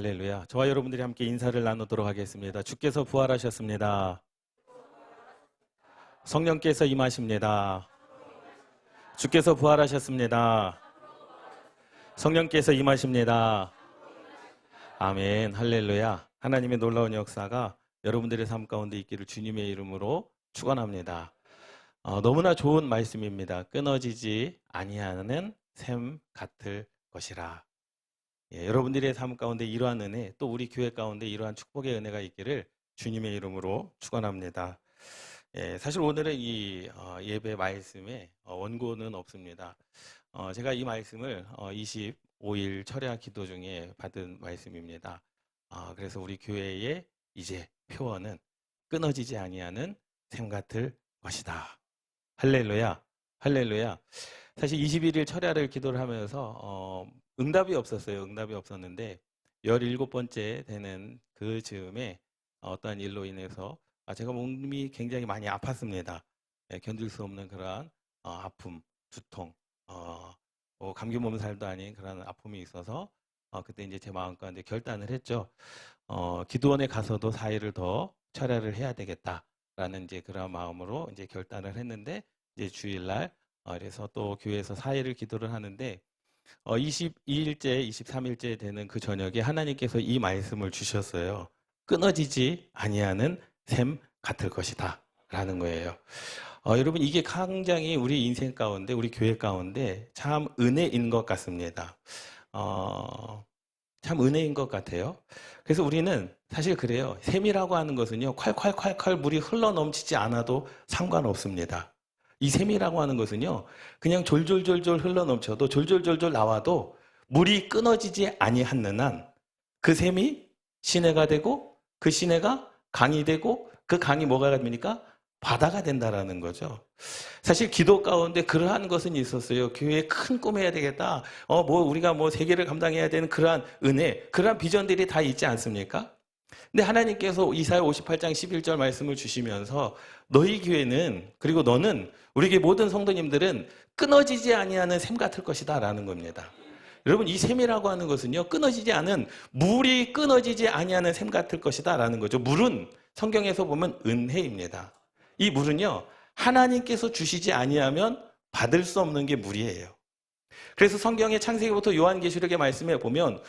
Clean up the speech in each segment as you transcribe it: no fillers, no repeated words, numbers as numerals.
할렐루야. 저와 여러분들이 함께 인사를 나누도록 하겠습니다. 주께서 부활하셨습니다. 성령께서 임하십니다. 주께서 부활하셨습니다. 성령께서 임하십니다. 아멘. 할렐루야. 하나님의 놀라운 역사가 여러분들의 삶 가운데 있기를 주님의 이름으로 축원합니다. 너무나 좋은 말씀입니다. 끊어지지 아니하는 샘 같을 것이라. 여러분들의 삶 가운데 이러한 은혜, 또 우리 교회 가운데 이러한 축복의 은혜가 있기를 주님의 이름으로 축원합니다. 사실 오늘의 이 예배 말씀에 원고는 없습니다. 제가 이 말씀을 25일 철야 기도 중에 받은 말씀입니다. 그래서 우리 교회의 이제 표어는 끊어지지 아니하는 샘 같을 것이다. 할렐루야, 할렐루야. 사실 21일 철야를 기도를 하면서 응답이 없었어요. 응답이 없었는데 17번째 되는 그 즈음에 어떠한 일로 인해서 제가 몸이 굉장히 많이 아팠습니다. 견딜 수 없는 그러한 아픔, 두통, 감기 몸살도 아닌 그런 아픔이 있어서 그때 이제 제 마음 가운데 결단을 했죠. 기도원에 가서도 4일을 더 철야를 해야 되겠다라는 이제 그런 마음으로 이제 결단을 했는데 이제 주일날 그래서 또 교회에서 4일을 기도를 하는데 22일째, 23일째 되는 그 저녁에 하나님께서 이 말씀을 주셨어요. 끊어지지 아니하는 샘 같을 것이다 라는 거예요. 여러분 이게 굉장히 우리 인생 가운데 우리 교회 가운데 참 은혜인 것 같습니다. 참 은혜인 것 같아요. 그래서 우리는 사실 그래요. 샘이라고 하는 것은요 콸콸콸콸 물이 흘러넘치지 않아도 상관없습니다. 이 샘이라고 하는 것은요 그냥 졸졸졸졸 흘러넘쳐도 졸졸졸졸 나와도 물이 끊어지지 아니하는 한 그 샘이 시내가 되고 그 시내가 강이 되고 그 강이 뭐가 됩니까? 바다가 된다라는 거죠. 사실 기도 가운데 그러한 것은 있었어요. 교회에 큰 꿈 해야 되겠다. 우리가 세계를 감당해야 되는 그러한 은혜, 그러한 비전들이 다 있지 않습니까? 근데 하나님께서 이사야 58장 11절 말씀을 주시면서 너희 교회는 그리고 너는 우리 교회 모든 성도님들은 끊어지지 아니하는 샘 같을 것이다 라는 겁니다. 여러분 이 샘이라고 하는 것은요 끊어지지 않은 물이 끊어지지 아니하는 샘 같을 것이다 라는 거죠. 물은 성경에서 보면 은혜입니다. 이 물은요 하나님께서 주시지 아니하면 받을 수 없는 게 물이에요. 그래서 성경의 창세기부터 요한계시록의 말씀에 보면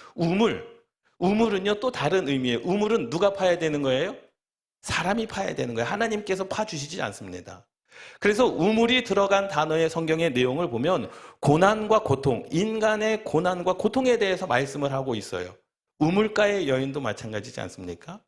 우물은요 또 다른 의미예요. 우물은 누가 파야 되는 거예요? 사람이 파야 되는 거예요. 하나님께서 파주시지 않습니다. 그래서 우물이 들어간 단어의 성경의 내용을 보면 고난과 고통, 인간의 고난과 고통에 대해서 말씀을 하고 있어요. 우물가의 여인도 마찬가지지 않습니까?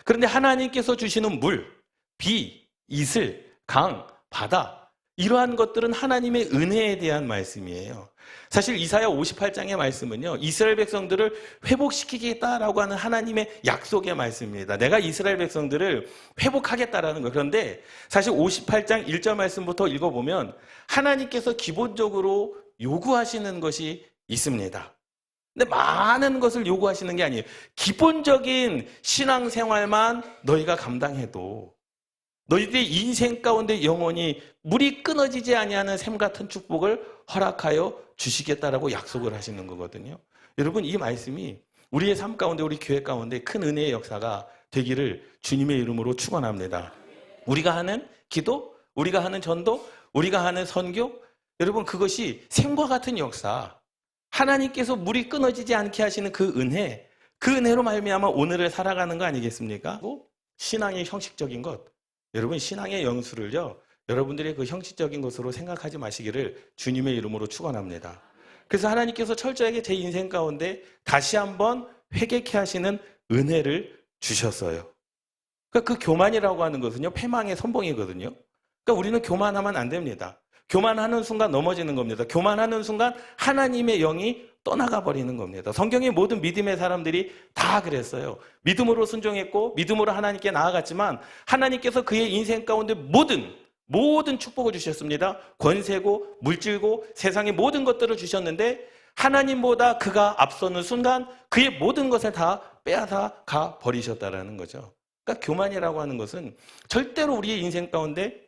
그런데 하나님께서 주시는 물, 비, 이슬, 강, 바다 이러한 것들은 하나님의 은혜에 대한 말씀이에요. 사실 이사야 58장의 말씀은요 이스라엘 백성들을 회복시키겠다라고 하는 하나님의 약속의 말씀입니다. 내가 이스라엘 백성들을 회복하겠다라는 거예요. 그런데 사실 58장 1절 말씀부터 읽어보면 하나님께서 기본적으로 요구하시는 것이 있습니다. 근데 많은 것을 요구하시는 게 아니에요. 기본적인 신앙생활만 너희가 감당해도 너희들의 인생 가운데 영원히 물이 끊어지지 아니하는 샘 같은 축복을 허락하여 주시겠다라고 약속을 하시는 거거든요. 여러분 이 말씀이 우리의 삶 가운데 우리 교회 가운데 큰 은혜의 역사가 되기를 주님의 이름으로 축원합니다. 우리가 하는 기도, 우리가 하는 전도, 우리가 하는 선교 여러분 그것이 샘과 같은 역사 하나님께서 물이 끊어지지 않게 하시는 그 은혜로 말미암아 오늘을 살아가는 거 아니겠습니까? 신앙의 형식적인 것 여러분 신앙의 영수를요 여러분들의 그 형식적인 것으로 생각하지 마시기를 주님의 이름으로 축원합니다. 그래서 하나님께서 철저하게 제 인생 가운데 다시 한번 회개케 하시는 은혜를 주셨어요. 그러니까 그 교만이라고 하는 것은요 패망의 선봉이거든요. 그러니까 우리는 교만하면 안 됩니다. 교만하는 순간 넘어지는 겁니다. 교만하는 순간 하나님의 영이 떠나가 버리는 겁니다. 성경의 모든 믿음의 사람들이 다 그랬어요. 믿음으로 순종했고 믿음으로 하나님께 나아갔지만 하나님께서 그의 인생 가운데 모든 축복을 주셨습니다. 권세고 물질고 세상의 모든 것들을 주셨는데 하나님보다 그가 앞서는 순간 그의 모든 것을 다 빼앗아 가 버리셨다라는 거죠. 그러니까 교만이라고 하는 것은 절대로 우리의 인생 가운데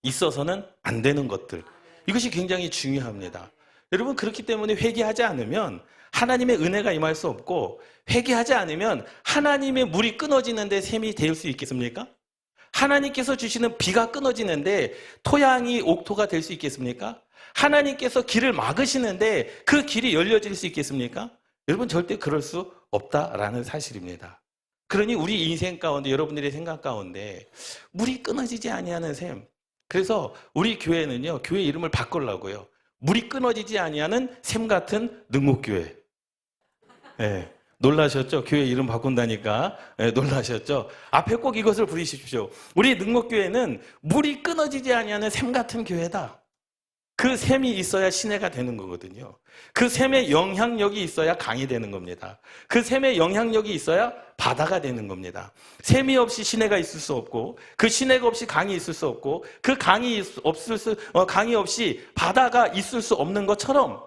있어서는 안 되는 것들. 이것이 굉장히 중요합니다. 여러분, 그렇기 때문에 회개하지 않으면 하나님의 은혜가 임할 수 없고, 회개하지 않으면 하나님의 물이 끊어지는데 샘이 될 수 있겠습니까? 하나님께서 주시는 비가 끊어지는데 토양이 옥토가 될 수 있겠습니까? 하나님께서 길을 막으시는데 그 길이 열려질 수 있겠습니까? 여러분, 절대 그럴 수 없다라는 사실입니다. 그러니 우리 인생 가운데, 여러분들의 생각 가운데 물이 끊어지지 아니하는 샘. 그래서 우리 교회는요, 교회 이름을 바꾸려고요. 물이 끊어지지 아니하는 샘 같은 능목교회. 네, 놀라셨죠? 교회 이름 바꾼다니까. 네, 놀라셨죠? 앞에 꼭 이것을 부르십시오. 우리 능목교회는 물이 끊어지지 아니하는 샘 같은 교회다. 그 샘이 있어야 시내가 되는 거거든요. 그 샘의 영향력이 있어야 강이 되는 겁니다. 그 샘의 영향력이 있어야 바다가 되는 겁니다. 샘이 없이 시내가 있을 수 없고, 그 시내가 없이 강이 있을 수 없고, 그 강이 없이 바다가 있을 수 없는 것처럼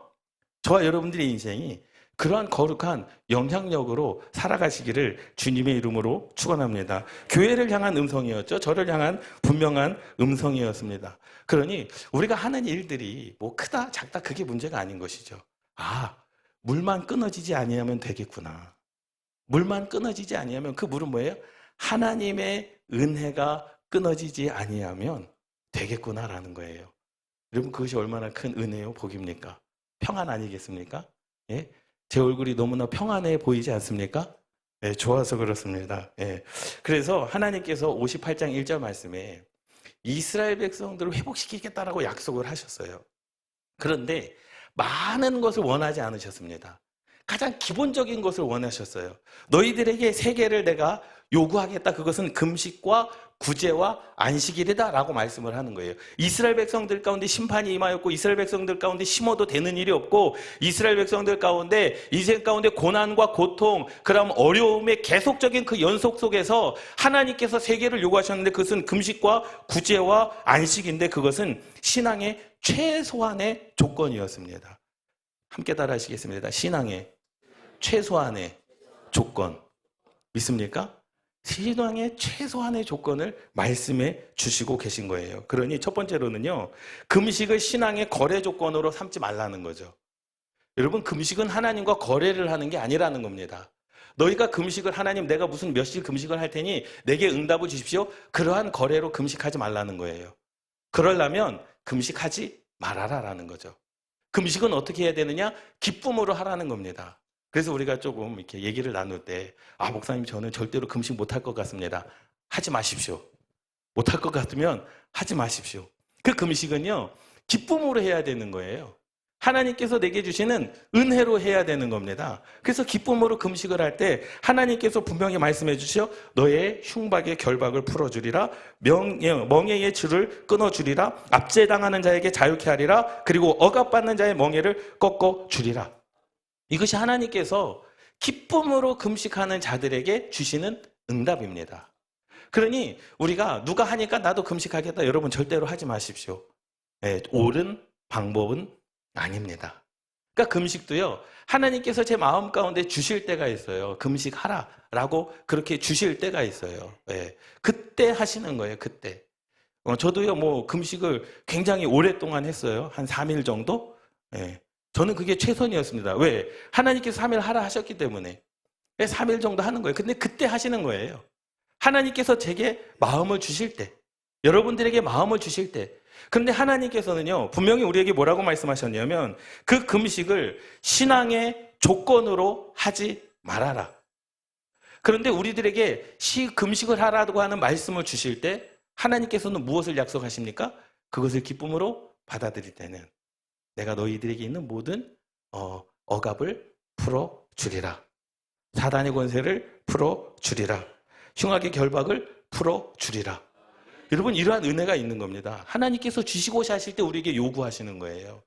저와 여러분들의 인생이 그러한 거룩한 영향력으로 살아가시기를 주님의 이름으로 축원합니다. 교회를 향한 음성이었죠. 저를 향한 분명한 음성이었습니다. 그러니 우리가 하는 일들이 뭐 크다 작다 그게 문제가 아닌 것이죠. 아, 물만 끊어지지 아니하면 되겠구나. 물만 끊어지지 아니하면 그 물은 뭐예요? 하나님의 은혜가 끊어지지 아니하면 되겠구나라는 거예요. 여러분, 그것이 얼마나 큰 은혜요, 복입니까? 평안 아니겠습니까? 예? 제 얼굴이 너무나 평안해 보이지 않습니까? 예, 좋아서 그렇습니다. 예. 그래서 하나님께서 58장 1절 말씀에 이스라엘 백성들을 회복시키겠다라고 약속을 하셨어요. 그런데 많은 것을 원하지 않으셨습니다. 가장 기본적인 것을 원하셨어요. 너희들에게 세 개를 내가 요구하겠다. 그것은 금식과 구제와 안식일이다 라고 말씀을 하는 거예요. 이스라엘 백성들 가운데 심판이 임하였고, 이스라엘 백성들 가운데 심어도 되는 일이 없고, 이스라엘 백성들 가운데 인생 가운데 고난과 고통, 그럼 어려움의 계속적인 그 연속 속에서 하나님께서 세 개를 요구하셨는데, 그것은 금식과 구제와 안식인데, 그것은 신앙의 최소한의 조건이었습니다. 함께 따라 하시겠습니다. 신앙의 최소한의 조건. 믿습니까? 신앙의 최소한의 조건을 말씀해 주시고 계신 거예요. 그러니 첫 번째로는요, 금식을 신앙의 거래 조건으로 삼지 말라는 거죠. 여러분, 금식은 하나님과 거래를 하는 게 아니라는 겁니다. 너희가 금식을, 하나님 내가 무슨 몇일 금식을 할 테니 내게 응답을 주십시오. 그러한 거래로 금식하지 말라는 거예요. 그러려면 금식하지 말아라라는 거죠. 금식은 어떻게 해야 되느냐? 기쁨으로 하라는 겁니다. 그래서 우리가 조금 이렇게 얘기를 나눌 때, 아, 목사님 저는 절대로 금식 못할 것 같습니다. 하지 마십시오. 못할 것 같으면 하지 마십시오. 그 금식은요, 기쁨으로 해야 되는 거예요. 하나님께서 내게 주시는 은혜로 해야 되는 겁니다. 그래서 기쁨으로 금식을 할 때 하나님께서 분명히 말씀해 주시오. 너의 흉박의 결박을 풀어주리라. 멍에의 줄을 끊어주리라. 압제당하는 자에게 자유케 하리라. 그리고 억압받는 자의 멍에를 꺾어주리라. 이것이 하나님께서 기쁨으로 금식하는 자들에게 주시는 응답입니다. 그러니 우리가 누가 하니까 나도 금식하겠다. 여러분, 절대로 하지 마십시오. 네, 옳은 방법은 아닙니다. 그러니까 금식도요, 하나님께서 제 마음 가운데 주실 때가 있어요. 금식하라 라고 그렇게 주실 때가 있어요. 네, 그때 하시는 거예요. 그때. 저도요, 뭐 금식을 굉장히 오랫동안 했어요. 한 3일 정도. 네, 저는 그게 최선이었습니다. 왜? 하나님께서 3일 하라 하셨기 때문에. 3일 정도 하는 거예요. 근데 그때 하시는 거예요. 하나님께서 제게 마음을 주실 때, 여러분들에게 마음을 주실 때. 그런데 하나님께서는요, 분명히 우리에게 뭐라고 말씀하셨냐면, 그 금식을 신앙의 조건으로 하지 말아라. 그런데 우리들에게 금식을 하라고 하는 말씀을 주실 때 하나님께서는 무엇을 약속하십니까? 그것을 기쁨으로 받아들일 때는 내가 너희들에게 있는 모든 억압을 풀어주리라. 사단의 권세를 풀어주리라. 흉악의 결박을 풀어주리라. 여러분, 이러한 은혜가 있는 겁니다. 하나님께서 주시고자 하실 때 우리에게 요구하시는 거예요.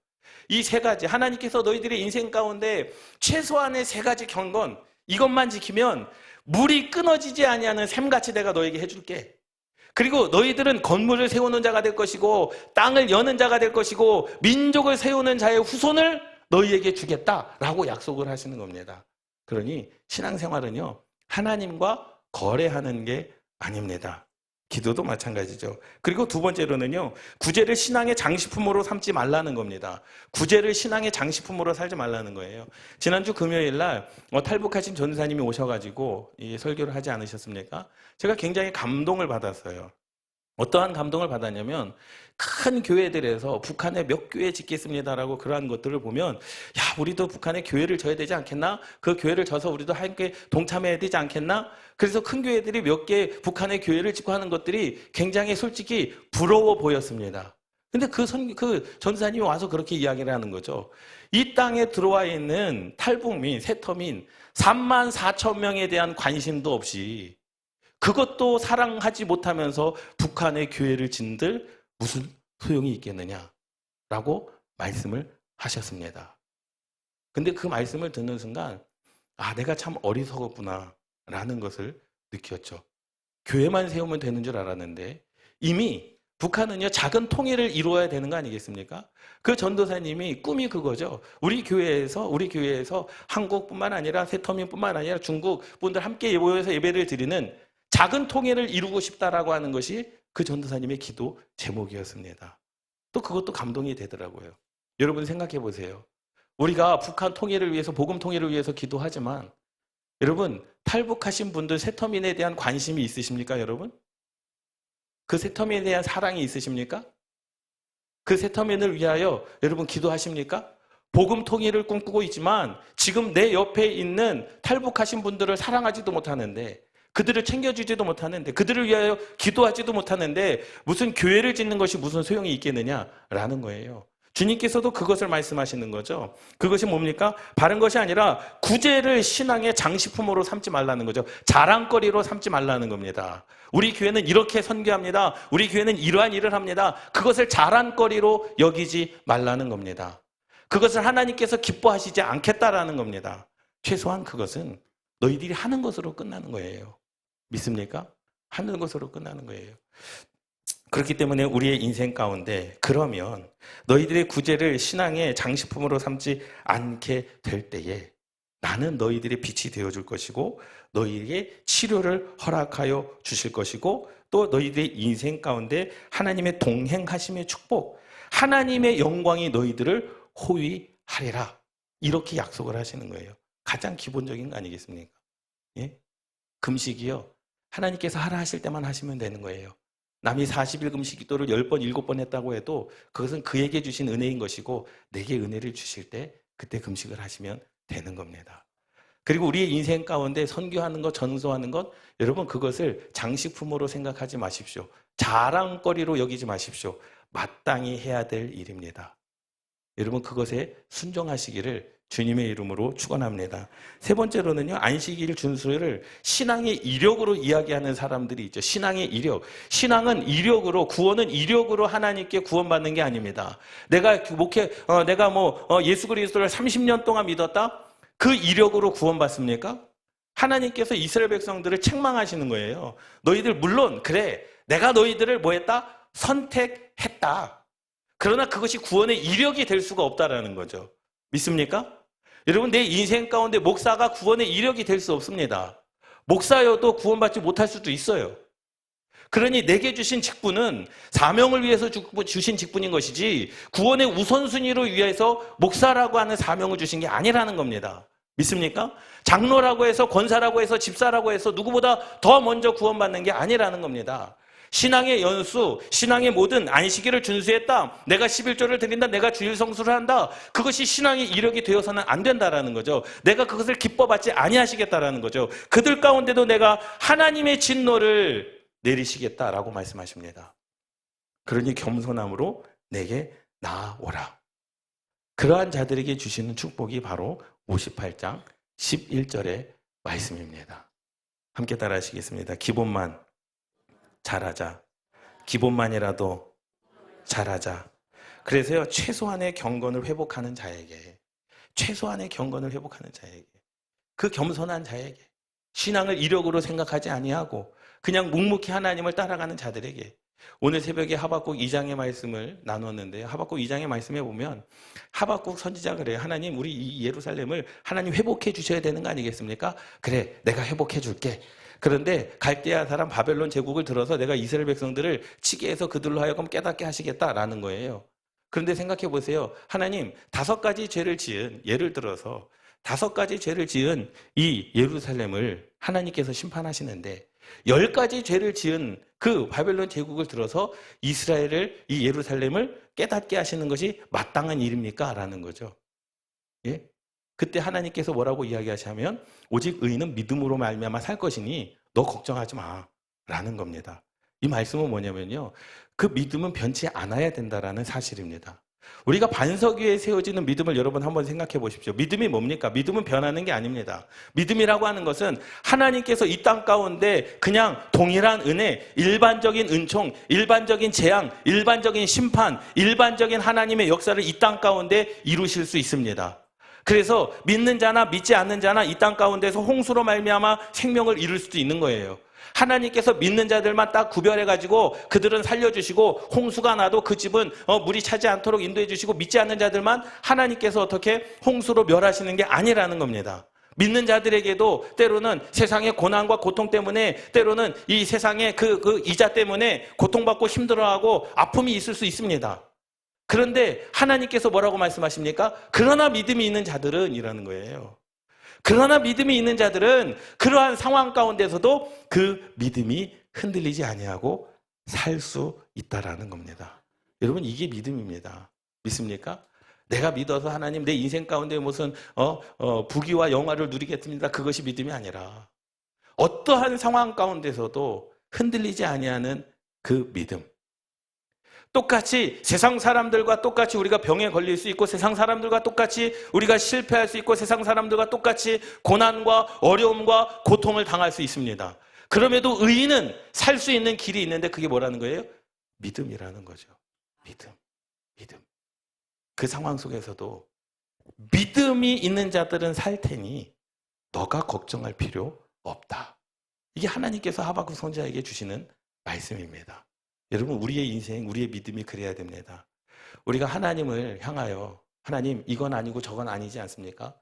이 세 가지, 하나님께서 너희들의 인생 가운데 최소한의 세 가지 경건, 이것만 지키면 물이 끊어지지 아니하는 샘같이 내가 너에게 해줄게. 그리고 너희들은 건물을 세우는 자가 될 것이고 땅을 여는 자가 될 것이고 민족을 세우는 자의 후손을 너희에게 주겠다라고 약속을 하시는 겁니다. 그러니 신앙생활은요, 하나님과 거래하는 게 아닙니다. 기도도 마찬가지죠. 그리고 두 번째로는요, 구제를 신앙의 장식품으로 삼지 말라는 겁니다. 구제를 신앙의 장식품으로 살지 말라는 거예요. 지난주 금요일 날 탈북하신 전도사님이 오셔가지고 이 설교를 하지 않으셨습니까? 제가 굉장히 감동을 받았어요. 어떠한 감동을 받았냐면, 큰 교회들에서 북한에 몇 교회 짓겠습니다라고 그러한 것들을 보면, 야, 우리도 북한에 교회를 져야 되지 않겠나? 그 교회를 져서 우리도 함께 동참해야 되지 않겠나? 그래서 큰 교회들이 몇 개 북한의 교회를 짓고 하는 것들이 굉장히 솔직히 부러워 보였습니다. 근데 그 전사님이 와서 그렇게 이야기를 하는 거죠. 이 땅에 들어와 있는 탈북민, 세터민 3만 4천 명에 대한 관심도 없이, 그것도 사랑하지 못하면서 북한의 교회를 짓는들 무슨 소용이 있겠느냐라고 말씀을 하셨습니다. 근데 그 말씀을 듣는 순간, 아, 내가 참 어리석었구나 라는 것을 느꼈죠. 교회만 세우면 되는 줄 알았는데 이미 북한은요, 작은 통일을 이루어야 되는 거 아니겠습니까? 그 전도사님이 꿈이 그거죠. 우리 교회에서 한국뿐만 아니라 세터민뿐만 아니라 중국 분들 함께 모여서 예배를 드리는 작은 통일을 이루고 싶다라고 하는 것이 그 전도사님의 기도 제목이었습니다. 또 그것도 감동이 되더라고요. 여러분 생각해 보세요. 우리가 북한 통일을 위해서, 복음 통일을 위해서 기도하지만, 여러분 탈북하신 분들 세터민에 대한 관심이 있으십니까, 여러분? 그 세터민에 대한 사랑이 있으십니까? 그 세터민을 위하여 여러분 기도하십니까? 복음 통일을 꿈꾸고 있지만 지금 내 옆에 있는 탈북하신 분들을 사랑하지도 못하는데, 그들을 챙겨주지도 못하는데, 그들을 위하여 기도하지도 못하는데 무슨 교회를 짓는 것이 무슨 소용이 있겠느냐라는 거예요. 주님께서도 그것을 말씀하시는 거죠. 그것이 뭡니까? 바른 것이 아니라 구제를 신앙의 장식품으로 삼지 말라는 거죠. 자랑거리로 삼지 말라는 겁니다. 우리 교회는 이렇게 선교합니다. 우리 교회는 이러한 일을 합니다. 그것을 자랑거리로 여기지 말라는 겁니다. 그것을 하나님께서 기뻐하시지 않겠다라는 겁니다. 최소한 그것은 너희들이 하는 것으로 끝나는 거예요. 믿습니까? 하는 것으로 끝나는 거예요. 그렇기 때문에 우리의 인생 가운데, 그러면 너희들의 구제를 신앙의 장식품으로 삼지 않게 될 때에 나는 너희들의 빛이 되어줄 것이고 너희에게 치료를 허락하여 주실 것이고, 또 너희들의 인생 가운데 하나님의 동행하심의 축복, 하나님의 영광이 너희들을 호위하리라, 이렇게 약속을 하시는 거예요. 가장 기본적인 거 아니겠습니까? 예? 금식이요, 하나님께서 하라 하실 때만 하시면 되는 거예요. 남이 40일 금식 기도를 10번, 7번 했다고 해도 그것은 그에게 주신 은혜인 것이고, 내게 은혜를 주실 때 그때 금식을 하시면 되는 겁니다. 그리고 우리의 인생 가운데 선교하는 것, 전도하는 것, 여러분 그것을 장식품으로 생각하지 마십시오. 자랑거리로 여기지 마십시오. 마땅히 해야 될 일입니다. 여러분 그것에 순종하시기를 주님의 이름으로 축원합니다. 세 번째로는요, 안식일 준수를 신앙의 이력으로 이야기하는 사람들이 있죠. 신앙의 이력. 신앙은 이력으로, 구원은 이력으로 하나님께 구원받는 게 아닙니다. 내가 예수 그리스도를 30년 동안 믿었다? 그 이력으로 구원받습니까? 하나님께서 이스라엘 백성들을 책망하시는 거예요. 너희들 물론 그래, 내가 너희들을 뭐 했다? 선택했다. 그러나 그것이 구원의 이력이 될 수가 없다라는 거죠. 믿습니까? 여러분, 내 인생 가운데 목사가 구원의 이력이 될 수 없습니다. 목사여도 구원받지 못할 수도 있어요. 그러니 내게 주신 직분은 사명을 위해서 주신 직분인 것이지, 구원의 우선순위로 위해서 목사라고 하는 사명을 주신 게 아니라는 겁니다. 믿습니까? 장로라고 해서, 권사라고 해서, 집사라고 해서 누구보다 더 먼저 구원받는 게 아니라는 겁니다. 신앙의 연수, 신앙의 모든 안식일을 준수했다, 내가 11조를 드린다, 내가 주일 성수를 한다, 그것이 신앙의 이력이 되어서는 안 된다라는 거죠. 내가 그것을 기뻐받지 아니하시겠다라는 거죠. 그들 가운데도 내가 하나님의 진노를 내리시겠다라고 말씀하십니다. 그러니 겸손함으로 내게 나아오라. 그러한 자들에게 주시는 축복이 바로 58장 11절의 말씀입니다. 함께 따라 하시겠습니다. 기본만 잘하자. 기본만이라도 잘하자. 그래서요, 최소한의 경건을 회복하는 자에게, 그 겸손한 자에게, 신앙을 이력으로 생각하지 아니하고 그냥 묵묵히 하나님을 따라가는 자들에게, 오늘 새벽에 하박국 2장의 말씀을 나눴는데요. 하박국 2장의 말씀에 보면 하박국 선지자가 그래요. 하나님, 우리 이 예루살렘을 하나님 회복해 주셔야 되는 거 아니겠습니까? 그래, 내가 회복해 줄게. 그런데 갈대아 사람 바벨론 제국을 들어서 내가 이스라엘 백성들을 치게 해서 그들로 하여금 깨닫게 하시겠다라는 거예요. 그런데 생각해 보세요. 하나님 5가지 죄를 지은, 예를 들어서 5가지 죄를 지은 이 예루살렘을 하나님께서 심판하시는데 10가지 죄를 지은 그 바벨론 제국을 들어서 이스라엘을, 이 예루살렘을 깨닫게 하시는 것이 마땅한 일입니까? 라는 거죠. 예? 그때 하나님께서 뭐라고 이야기하시면 오직 의인은 믿음으로 말미암아 살 것이니 너 걱정하지 마 라는 겁니다. 이 말씀은 뭐냐면요, 그 믿음은 변치 않아야 된다라는 사실입니다. 우리가 반석 위에 세워지는 믿음을 여러분 한번 생각해 보십시오. 믿음이 뭡니까? 믿음은 변하는 게 아닙니다. 믿음이라고 하는 것은 하나님께서 이 땅 가운데 그냥 동일한 은혜, 일반적인 은총, 일반적인 재앙, 일반적인 심판, 일반적인 하나님의 역사를 이 땅 가운데 이루실 수 있습니다. 그래서 믿는 자나 믿지 않는 자나 이 땅 가운데서 홍수로 말미암아 생명을 이룰 수도 있는 거예요. 하나님께서 믿는 자들만 딱 구별해가지고 그들은 살려주시고 홍수가 나도 그 집은 물이 차지 않도록 인도해 주시고, 믿지 않는 자들만 하나님께서 어떻게 홍수로 멸하시는 게 아니라는 겁니다. 믿는 자들에게도 때로는 세상의 고난과 고통 때문에, 때로는 이 세상의 그 이자 때문에 고통받고 힘들어하고 아픔이 있을 수 있습니다. 그런데 하나님께서 뭐라고 말씀하십니까? 그러나 믿음이 있는 자들은 이라는 거예요. 그러나 믿음이 있는 자들은 그러한 상황 가운데서도 그 믿음이 흔들리지 아니하고 살 수 있다라는 겁니다. 여러분, 이게 믿음입니다. 믿습니까? 내가 믿어서 하나님 내 인생 가운데 무슨 부귀와 영화를 누리겠습니다. 그것이 믿음이 아니라 어떠한 상황 가운데서도 흔들리지 아니하는 그 믿음. 똑같이 세상 사람들과 똑같이 우리가 병에 걸릴 수 있고, 세상 사람들과 똑같이 우리가 실패할 수 있고, 세상 사람들과 똑같이 고난과 어려움과 고통을 당할 수 있습니다. 그럼에도 의인은 살 수 있는 길이 있는데 그게 뭐라는 거예요? 믿음이라는 거죠. 믿음. 그 상황 속에서도 믿음이 있는 자들은 살 테니 너가 걱정할 필요 없다. 이게 하나님께서 하박국 선지자에게 주시는 말씀입니다. 여러분, 우리의 인생, 우리의 믿음이 그래야 됩니다. 우리가 하나님을 향하여 하나님 이건 아니고 저건 아니지 않습니까?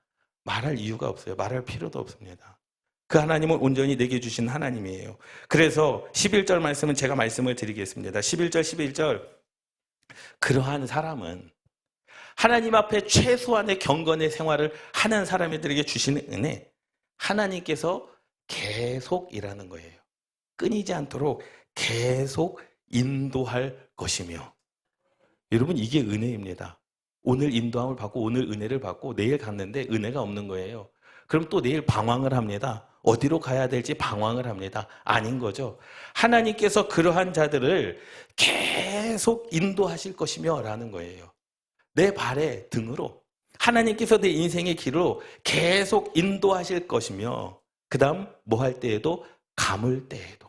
말할 이유가 없어요. 말할 필요도 없습니다. 그 하나님은 온전히 내게 주신 하나님이에요. 그래서 11절 말씀은 제가 말씀을 드리겠습니다. 11절 11절, 그러한 사람은 하나님 앞에 최소한의 경건의 생활을 하는 사람들에게 주시는 은혜, 하나님께서 계속 일하는 거예요. 끊이지 않도록 계속 인도할 것이며. 여러분, 이게 은혜입니다. 오늘 인도함을 받고 오늘 은혜를 받고 내일 갔는데 은혜가 없는 거예요. 그럼 또 내일 방황을 합니다. 어디로 가야 될지 방황을 합니다. 아닌 거죠. 하나님께서 그러한 자들을 계속 인도하실 것이며 라는 거예요. 내 발의 등으로 하나님께서 내 인생의 길로 계속 인도하실 것이며, 그 다음 뭐 할 때에도, 가물 때에도,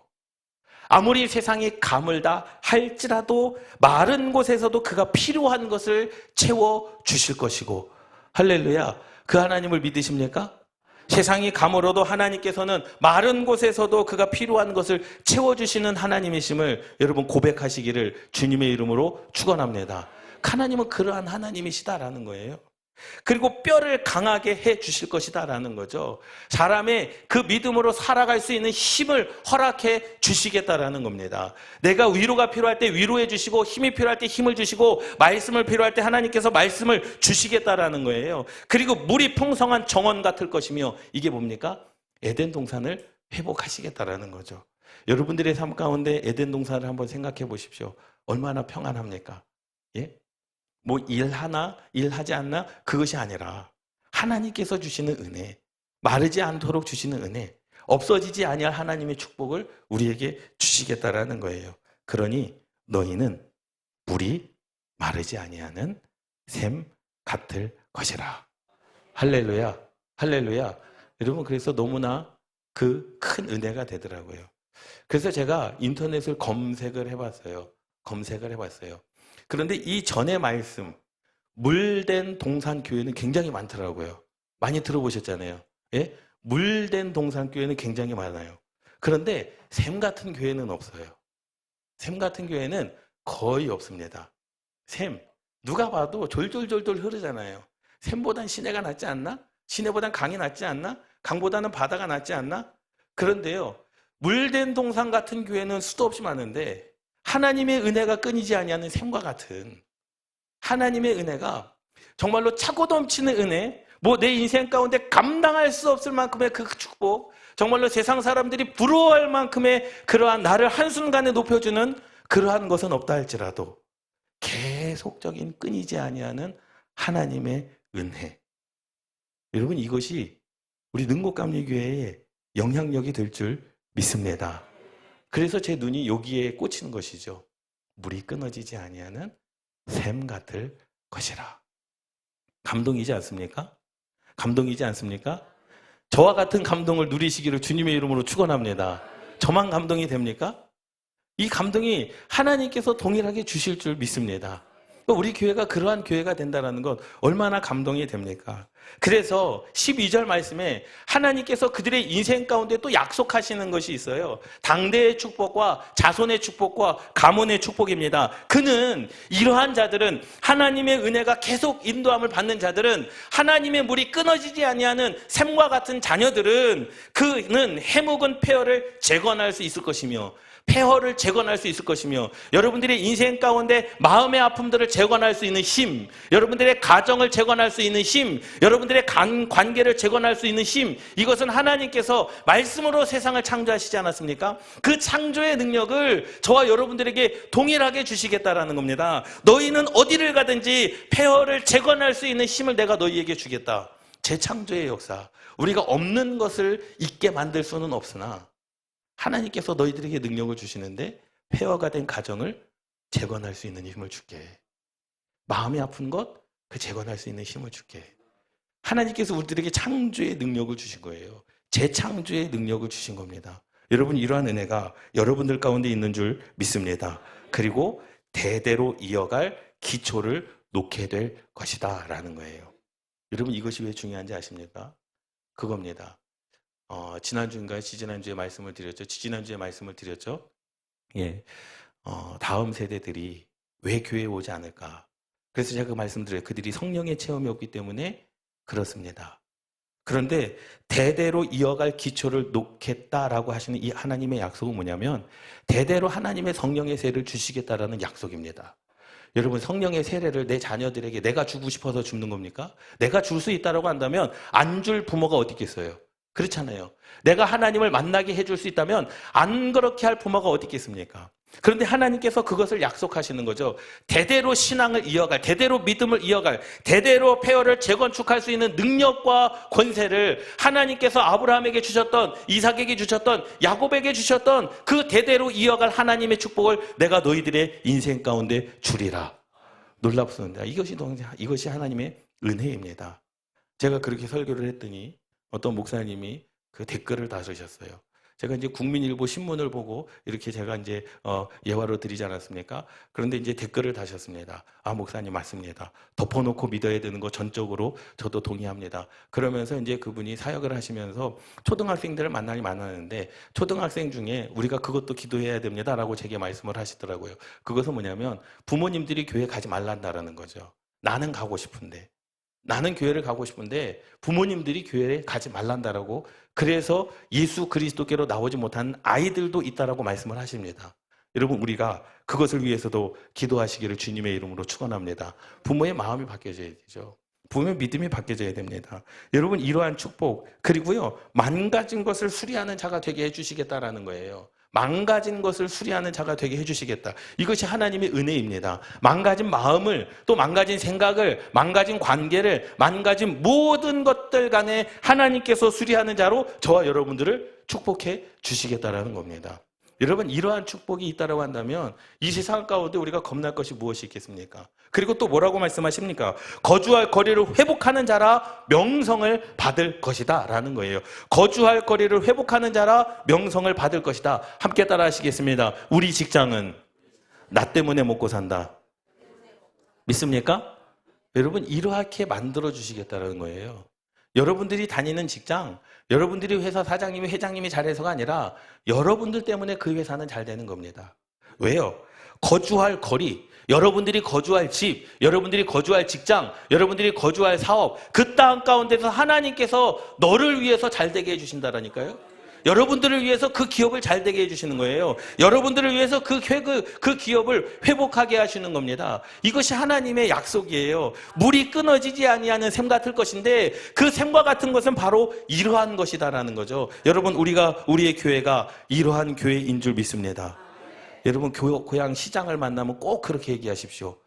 아무리 세상이 가물다 할지라도 마른 곳에서도 그가 필요한 것을 채워주실 것이고. 할렐루야. 그 하나님을 믿으십니까? 세상이 가물어도 하나님께서는 마른 곳에서도 그가 필요한 것을 채워주시는 하나님이심을 여러분 고백하시기를 주님의 이름으로 축원합니다. 하나님은 그러한 하나님이시다라는 거예요. 그리고 뼈를 강하게 해 주실 것이다라는 거죠. 사람의 그 믿음으로 살아갈 수 있는 힘을 허락해 주시겠다라는 겁니다. 내가 위로가 필요할 때 위로해 주시고, 힘이 필요할 때 힘을 주시고, 말씀을 필요할 때 하나님께서 말씀을 주시겠다라는 거예요. 그리고 물이 풍성한 정원 같을 것이며, 이게 뭡니까? 에덴 동산을 회복하시겠다라는 거죠. 여러분들의 삶 가운데 에덴 동산을 한번 생각해 보십시오. 얼마나 평안합니까? 예? 뭐 일하나 일하지 않나 그것이 아니라 하나님께서 주시는 은혜, 마르지 않도록 주시는 은혜, 없어지지 아니할 하나님의 축복을 우리에게 주시겠다라는 거예요. 그러니 너희는 물이 마르지 아니하는 샘 같을 것이라. 할렐루야. 할렐루야. 여러분, 그래서 너무나 그 큰 은혜가 되더라고요. 그래서 제가 인터넷을 검색을 해봤어요. 그런데 이 전의 말씀, 물된 동산교회는 굉장히 많더라고요. 많이 들어보셨잖아요. 예? 물된 동산교회는 굉장히 많아요. 그런데 샘 같은 교회는 없어요. 샘 같은 교회는 거의 없습니다. 샘, 누가 봐도 졸졸졸졸 흐르잖아요. 샘보단 시내가 낫지 않나? 시내보단 강이 낫지 않나? 강보다는 바다가 낫지 않나? 그런데요, 물된 동산 같은 교회는 수도 없이 많은데 하나님의 은혜가 끊이지 아니하는 샘과 같은 하나님의 은혜가 정말로 차고 넘치는 은혜, 뭐 내 인생 가운데 감당할 수 없을 만큼의 그 축복, 정말로 세상 사람들이 부러워할 만큼의 그러한 나를 한순간에 높여주는 그러한 것은 없다 할지라도 계속적인 끊이지 아니하는 하나님의 은혜. 여러분, 이것이 우리 능곡감리교회의 영향력이 될 줄 믿습니다. 그래서 제 눈이 여기에 꽂히는 것이죠. 물이 끊어지지 아니하는 샘 같을 것이라. 감동이지 않습니까? 감동이지 않습니까? 저와 같은 감동을 누리시기를 주님의 이름으로 축원합니다. 저만 감동이 됩니까? 이 감동이 하나님께서 동일하게 주실 줄 믿습니다. 우리 교회가 그러한 교회가 된다는 것 얼마나 감동이 됩니까? 그래서 12절 말씀에 하나님께서 그들의 인생 가운데 또 약속하시는 것이 있어요. 당대의 축복과 자손의 축복과 가문의 축복입니다. 그는 이러한 자들은 하나님의 은혜가 계속 인도함을 받는 자들은 하나님의 물이 끊어지지 아니하는 샘과 같은 자녀들은 그는 해묵은 폐허를 재건할 수 있을 것이며 폐허를 재건할 수 있을 것이며 여러분들의 인생 가운데 마음의 아픔들을 재건할 수 있는 힘, 여러분들의 가정을 재건할 수 있는 힘, 여러분들의 관계를 재건할 수 있는 힘, 이것은 하나님께서 말씀으로 세상을 창조하시지 않았습니까? 그 창조의 능력을 저와 여러분들에게 동일하게 주시겠다라는 겁니다. 너희는 어디를 가든지 폐허를 재건할 수 있는 힘을 내가 너희에게 주겠다. 재창조의 역사, 우리가 없는 것을 있게 만들 수는 없으나 하나님께서 너희들에게 능력을 주시는데 폐허가 된 가정을 재건할 수 있는 힘을 줄게. 마음이 아픈 것, 그 재건할 수 있는 힘을 줄게. 하나님께서 우리들에게 창조의 능력을 주신 거예요. 재창조의 능력을 주신 겁니다. 여러분, 이러한 은혜가 여러분들 가운데 있는 줄 믿습니다. 그리고 대대로 이어갈 기초를 놓게 될 것이다 라는 거예요. 여러분, 이것이 왜 중요한지 아십니까? 그겁니다. 지난주인가요? 지지난주에 말씀을 드렸죠. 지지난주에 말씀을 드렸죠. 예. 다음 세대들이 왜 교회에 오지 않을까? 그래서 제가 그 말씀드려요. 그들이 성령의 체험이 없기 때문에 그렇습니다. 그런데 대대로 이어갈 기초를 놓겠다라고 하시는 이 하나님의 약속은 뭐냐면 대대로 하나님의 성령의 세를 주시겠다라는 약속입니다. 여러분, 성령의 세례를 내 자녀들에게 내가 주고 싶어서 주는 겁니까? 내가 줄 수 있다라고 한다면 안 줄 부모가 어디 있겠어요? 그렇잖아요. 내가 하나님을 만나게 해줄 수 있다면 안 그렇게 할 부모가 어디 있겠습니까? 그런데 하나님께서 그것을 약속하시는 거죠. 대대로 신앙을 이어갈, 대대로 믿음을 이어갈, 대대로 폐허를 재건축할 수 있는 능력과 권세를 하나님께서 아브라함에게 주셨던, 이삭에게 주셨던, 야곱에게 주셨던 그 대대로 이어갈 하나님의 축복을 내가 너희들의 인생 가운데 주리라. 놀랍습니다. 이것이 하나님의 은혜입니다. 제가 그렇게 설교를 했더니 어떤 목사님이 그 댓글을 다루셨어요. 제가 이제 국민일보 신문을 보고 이렇게 제가 이제 예화로 드리지 않았습니까? 그런데 이제 댓글을 다셨습니다. 아, 목사님 맞습니다. 덮어놓고 믿어야 되는 거 전적으로 저도 동의합니다. 그러면서 이제 그분이 사역을 하시면서 초등학생들을 만나니 만나는데 초등학생 중에 우리가 그것도 기도해야 됩니다라고 제게 말씀을 하시더라고요. 그것은 뭐냐면 부모님들이 교회 가지 말란다라는 거죠. 나는 가고 싶은데. 나는 교회를 가고 싶은데 부모님들이 교회에 가지 말란다라고, 그래서 예수 그리스도께로 나오지 못한 아이들도 있다라고 말씀을 하십니다. 여러분, 우리가 그것을 위해서도 기도하시기를 주님의 이름으로 축원합니다. 부모의 마음이 바뀌어져야 되죠. 부모의 믿음이 바뀌어져야 됩니다. 여러분, 이러한 축복, 그리고요, 망가진 것을 수리하는 자가 되게 해주시겠다라는 거예요. 망가진 것을 수리하는 자가 되게 해주시겠다. 이것이 하나님의 은혜입니다. 망가진 마음을, 또 망가진 생각을, 망가진 관계를, 망가진 모든 것들 간에 하나님께서 수리하는 자로 저와 여러분들을 축복해 주시겠다라는 겁니다. 여러분, 이러한 축복이 있다고 한다면 이 세상 가운데 우리가 겁날 것이 무엇이 있겠습니까? 그리고 또 뭐라고 말씀하십니까? 거주할 거리를 회복하는 자라 명성을 받을 것이다 라는 거예요. 거주할 거리를 회복하는 자라 명성을 받을 것이다. 함께 따라 하시겠습니다. 우리 직장은 나 때문에 먹고 산다. 믿습니까? 여러분, 이렇게 만들어 주시겠다는 거예요. 여러분들이 다니는 직장, 여러분들이 회사 사장님이 회장님이 잘해서가 아니라 여러분들 때문에 그 회사는 잘 되는 겁니다. 왜요? 거주할 거리, 여러분들이 거주할 집, 여러분들이 거주할 직장, 여러분들이 거주할 사업, 그 땅 가운데서 하나님께서 너를 위해서 잘 되게 해주신다라니까요. 여러분들을 위해서 그 기업을 잘 되게 해주시는 거예요. 여러분들을 위해서 그 기업을 회복하게 하시는 겁니다. 이것이 하나님의 약속이에요. 물이 끊어지지 아니하는 샘 같을 것인데 그 샘과 같은 것은 바로 이러한 것이다라는 거죠. 여러분, 우리의 교회가 이러한 교회인 줄 믿습니다. 여러분, 고향 시장을 만나면 꼭 그렇게 얘기하십시오.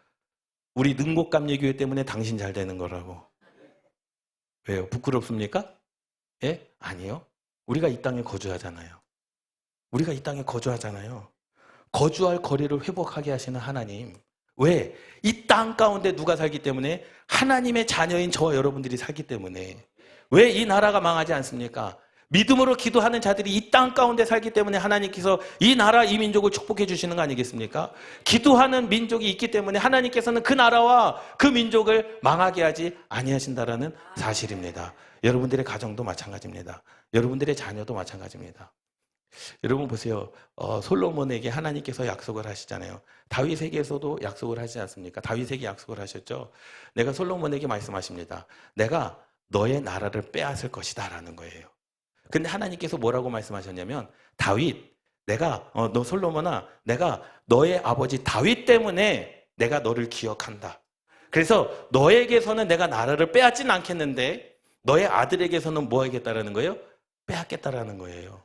우리 능곡감리교회 때문에 당신 잘 되는 거라고. 왜요? 부끄럽습니까? 예? 아니요. 우리가 이 땅에 거주하잖아요. 우리가 이 땅에 거주하잖아요. 거주할 거리를 회복하게 하시는 하나님. 왜? 이 땅 가운데 누가 살기 때문에? 하나님의 자녀인 저와 여러분들이 살기 때문에. 왜 이 나라가 망하지 않습니까? 믿음으로 기도하는 자들이 이 땅 가운데 살기 때문에 하나님께서 이 나라, 이 민족을 축복해 주시는 거 아니겠습니까? 기도하는 민족이 있기 때문에 하나님께서는 그 나라와 그 민족을 망하게 하지 아니하신다라는 사실입니다. 여러분들의 가정도 마찬가지입니다. 여러분들의 자녀도 마찬가지입니다. 여러분 보세요. 솔로몬에게 하나님께서 약속을 하시잖아요. 다윗에게서도 약속을 하시지 않습니까? 다윗에게 약속을 하셨죠. 내가 솔로몬에게 말씀하십니다. 내가 너의 나라를 빼앗을 것이다 라는 거예요. 근데 하나님께서 뭐라고 말씀하셨냐면, 다윗, 너 솔로몬아, 내가 너의 아버지 다윗 때문에 내가 너를 기억한다. 그래서 너에게서는 내가 나라를 빼앗지는 않겠는데 너의 아들에게서는 뭐 하겠다라는 거예요? 빼앗겠다라는 거예요.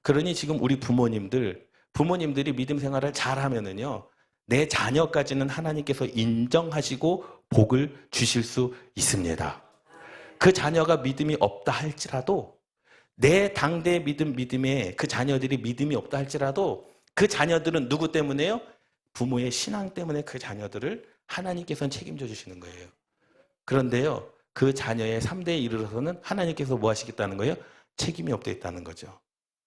그러니 지금 우리 부모님들이 믿음 생활을 잘하면은요, 내 자녀까지는 하나님께서 인정하시고 복을 주실 수 있습니다. 그 자녀가 믿음이 없다 할지라도, 내 당대의 믿음에 그 자녀들이 믿음이 없다 할지라도 그 자녀들은 누구 때문에요? 부모의 신앙 때문에 그 자녀들을 하나님께서는 책임져 주시는 거예요. 그런데요, 그 자녀의 3대에 이르러서는 하나님께서 뭐 하시겠다는 거예요? 책임이 없겠다는 거죠.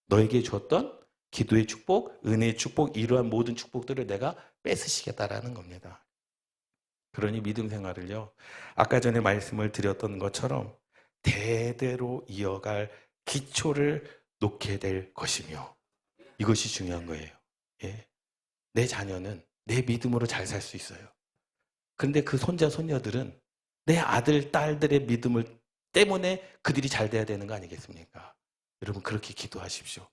너에게 주었던 기도의 축복, 은혜의 축복, 이러한 모든 축복들을 내가 뺏으시겠다라는 겁니다. 그러니 믿음 생활을요, 아까 전에 말씀을 드렸던 것처럼 대대로 이어갈 기초를 놓게 될 것이며, 이것이 중요한 거예요. 예. 내 자녀는 내 믿음으로 잘 살 수 있어요. 그런데 그 손자, 손녀들은 내 아들, 딸들의 믿음을 때문에 그들이 잘 돼야 되는 거 아니겠습니까? 여러분, 그렇게 기도하십시오.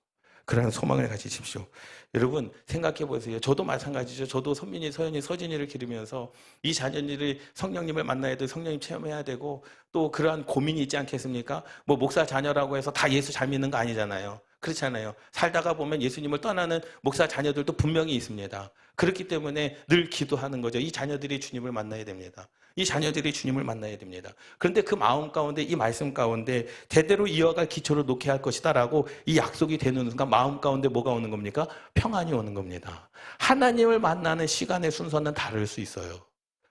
그러한 소망을 가지십시오. 여러분, 생각해 보세요. 저도 마찬가지죠. 저도 선민이, 서연이, 서진이를 기르면서 이 자녀들이 성령님을 만나야 되고 성령님 체험해야 되고 또 그러한 고민이 있지 않겠습니까? 뭐 목사 자녀라고 해서 다 예수 잘 믿는 거 아니잖아요. 그렇잖아요. 살다가 보면 예수님을 떠나는 목사 자녀들도 분명히 있습니다. 그렇기 때문에 늘 기도하는 거죠. 이 자녀들이 주님을 만나야 됩니다. 이 자녀들이 주님을 만나야 됩니다. 그런데 그 마음 가운데, 이 말씀 가운데 대대로 이어갈 기초를 놓게 할 것이다라고 이 약속이 되는 순간 마음 가운데 뭐가 오는 겁니까? 평안이 오는 겁니다. 하나님을 만나는 시간의 순서는 다를 수 있어요.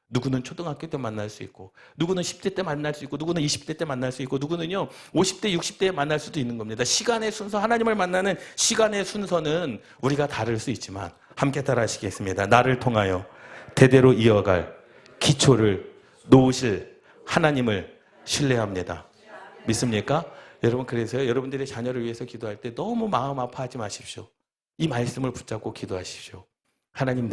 누구는 초등학교 때 만날 수 있고, 누구는 10대 때 만날 수 있고, 누구는 20대 때 만날 수 있고, 누구는요 50대, 60대에 만날 수도 있는 겁니다. 시간의 순서, 하나님을 만나는 시간의 순서는 우리가 다를 수 있지만 함께 따라 하시겠습니다. 나를 통하여 대대로 이어갈 기초를 놓으실 하나님을 신뢰합니다. 믿습니까? 여러분, 그래서요, 여러분들의 자녀를 위해서 기도할 때 너무 마음 아파하지 마십시오. 이 말씀을 붙잡고 기도하십시오. 하나님,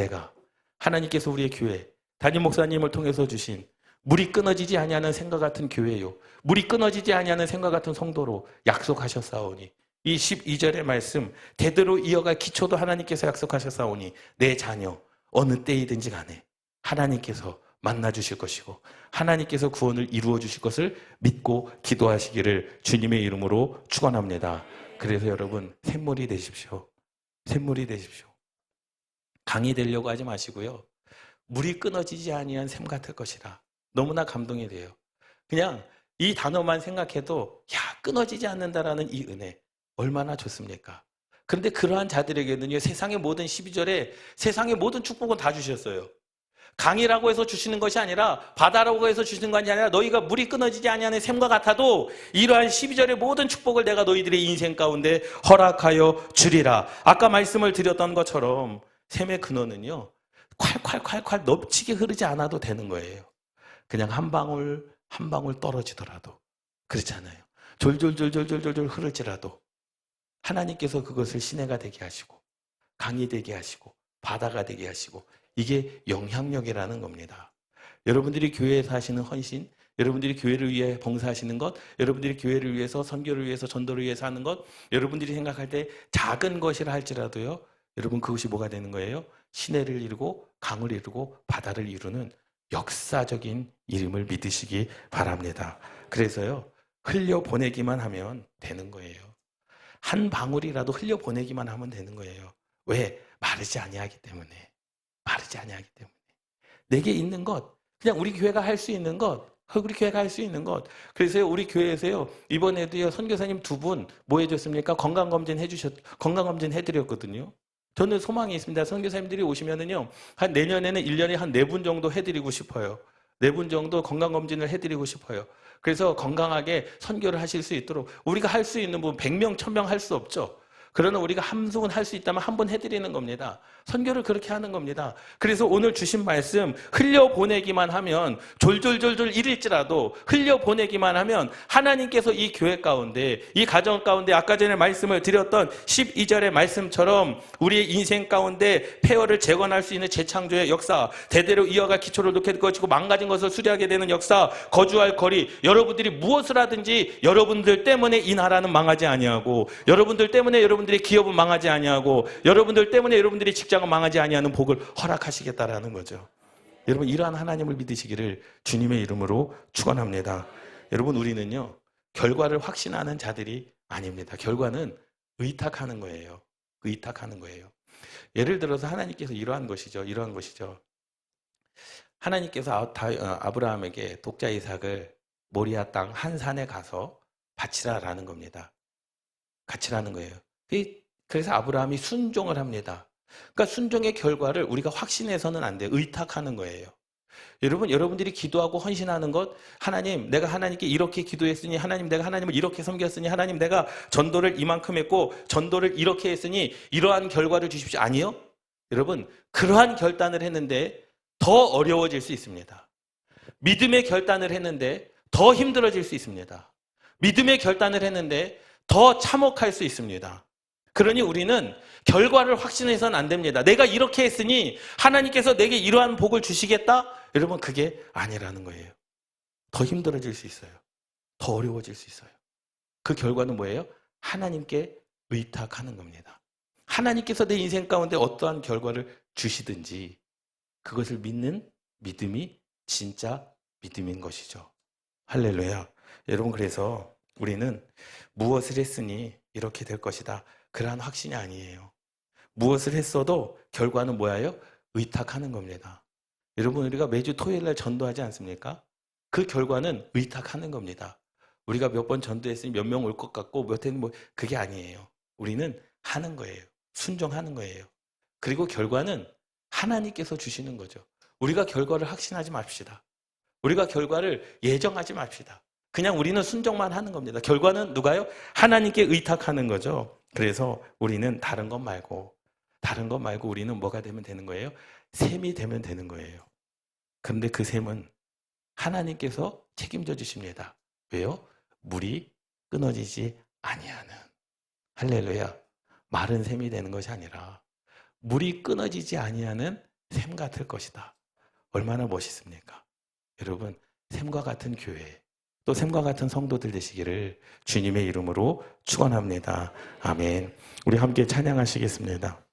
하나님께서 우리의 교회, 담임 목사님을 통해서 주신 물이 끊어지지 아니하는 샘과 같은 교회요, 물이 끊어지지 아니하는 샘과 같은 성도로 약속하셨사오니, 이 12절의 말씀 대대로 이어갈 기초도 하나님께서 약속하셨사오니 내 자녀 어느 때이든지 간에 하나님께서 만나 주실 것이고 하나님께서 구원을 이루어 주실 것을 믿고 기도하시기를 주님의 이름으로 축원합니다. 그래서 여러분, 샘물이 되십시오. 샘물이 되십시오. 강이 되려고 하지 마시고요, 물이 끊어지지 아니한 샘 같을 것이라. 너무나 감동이 돼요. 그냥 이 단어만 생각해도 끊어지지 않는다라는 이 은혜 얼마나 좋습니까? 그런데 그러한 자들에게는요, 세상의 모든 12절에 세상의 모든 축복은 다 주셨어요. 강이라고 해서 주시는 것이 아니라, 바다라고 해서 주시는 것이 아니라, 너희가 물이 끊어지지 아니하는 샘과 같아도 이러한 12절의 모든 축복을 내가 너희들의 인생 가운데 허락하여 주리라. 아까 말씀을 드렸던 것처럼 샘의 근원은요, 콸콸콸콸 넘치게 흐르지 않아도 되는 거예요. 그냥 한 방울 한 방울 떨어지더라도, 그렇잖아요. 졸졸졸졸졸졸 흐를지라도 하나님께서 그것을 시내가 되게 하시고 강이 되게 하시고 바다가 되게 하시고, 이게 영향력이라는 겁니다. 여러분들이 교회에서 하시는 헌신, 여러분들이 교회를 위해 봉사하시는 것, 여러분들이 교회를 위해서 선교를 위해서 전도를 위해서 하는 것, 여러분들이 생각할 때 작은 것이라 할지라도요, 여러분 그것이 뭐가 되는 거예요? 시내를 이루고 강을 이루고 바다를 이루는 역사적인 이름을 믿으시기 바랍니다. 그래서요, 흘려보내기만 하면 되는 거예요. 한 방울이라도 흘려보내기만 하면 되는 거예요. 왜? 마르지 아니하기 때문에. 마르지 아니하기 때문에. 내게 있는 것, 그냥 우리 교회가 할 수 있는 것, 우리 교회가 할 수 있는 것. 그래서요, 우리 교회에서요, 이번에도요, 선교사님 2분 뭐 해줬습니까? 건강검진 건강검진 해드렸거든요. 저는 소망이 있습니다. 선교사님들이 오시면은요, 한 내년에는 1년에 한 4분 정도 해드리고 싶어요. 4분 정도 건강검진을 해드리고 싶어요. 그래서 건강하게 선교를 하실 수 있도록, 우리가 할 수 있는 부분 100명, 1000명 할 수 없죠. 그러나 우리가 한 분 할 수 있다면 한 번 해드리는 겁니다. 선교를 그렇게 하는 겁니다. 그래서 오늘 주신 말씀, 흘려보내기만 하면, 졸졸졸졸 이를지라도 흘려보내기만 하면 하나님께서 이 교회 가운데, 이 가정 가운데 아까 전에 말씀을 드렸던 12절의 말씀처럼 우리의 인생 가운데 폐허를 재건할 수 있는 재창조의 역사, 대대로 이어갈 기초를 놓게 될 것이고 망가진 것을 수리하게 되는 역사, 거주할 거리, 여러분들이 무엇을 하든지 여러분들 때문에 이 나라는 망하지 아니하고, 여러분들 때문에 여러분들의 기업은 망하지 아니하고, 여러분들 때문에 여러분들의 직장은 망하지 아니하는 복을 허락하시겠다라는 거죠. 여러분, 이러한 하나님을 믿으시기를 주님의 이름으로 축원합니다. 여러분, 우리는요, 결과를 확신하는 자들이 아닙니다. 결과는 의탁하는 거예요. 의탁하는 거예요. 예를 들어서 하나님께서 이러한 것이죠. 하나님께서 아브라함에게 독자 이삭을 모리아 땅 한 산에 가서 바치라라는 겁니다. 바치라는 거예요. 그래서 아브라함이 순종을 합니다. 그러니까 순종의 결과를 우리가 확신해서는 안 돼요. 의탁하는 거예요. 여러분들이 기도하고 헌신하는 것, 하나님, 내가 하나님께 이렇게 기도했으니, 하나님, 내가 하나님을 이렇게 섬겼으니, 하나님, 내가 전도를 이만큼 했고, 전도를 이렇게 했으니, 이러한 결과를 주십시오. 아니요? 여러분, 그러한 결단을 했는데 더 어려워질 수 있습니다. 믿음의 결단을 했는데 더 힘들어질 수 있습니다. 믿음의 결단을 했는데 더 참혹할 수 있습니다. 그러니 우리는 결과를 확신해서는 안 됩니다. 내가 이렇게 했으니 하나님께서 내게 이러한 복을 주시겠다? 여러분, 그게 아니라는 거예요. 더 힘들어질 수 있어요. 더 어려워질 수 있어요. 그 결과는 뭐예요? 하나님께 의탁하는 겁니다. 하나님께서 내 인생 가운데 어떠한 결과를 주시든지 그것을 믿는 믿음이 진짜 믿음인 것이죠. 할렐루야. 여러분, 그래서 우리는 무엇을 했으니 이렇게 될 것이다, 그러한 확신이 아니에요. 무엇을 했어도 결과는 뭐예요? 의탁하는 겁니다. 여러분, 우리가 매주 토요일 날 전도하지 않습니까? 그 결과는 의탁하는 겁니다. 우리가 몇 번 전도했으니 몇 명 올 것 같고 몇 해는 그게 아니에요. 우리는 하는 거예요. 순종하는 거예요. 그리고 결과는 하나님께서 주시는 거죠. 우리가 결과를 확신하지 맙시다. 우리가 결과를 예정하지 맙시다. 그냥 우리는 순종만 하는 겁니다. 결과는 누가요? 하나님께 의탁하는 거죠. 그래서 우리는 다른 것 말고 우리는 뭐가 되면 되는 거예요? 샘이 되면 되는 거예요. 그런데 그 샘은 하나님께서 책임져 주십니다. 왜요? 물이 끊어지지 아니하는. 할렐루야. 마른 샘이 되는 것이 아니라 물이 끊어지지 아니하는 샘 같을 것이다. 얼마나 멋있습니까? 여러분, 샘과 같은 교회, 또 샘과 같은 성도들 되시기를 주님의 이름으로 축원합니다. 아멘. 우리 함께 찬양하시겠습니다.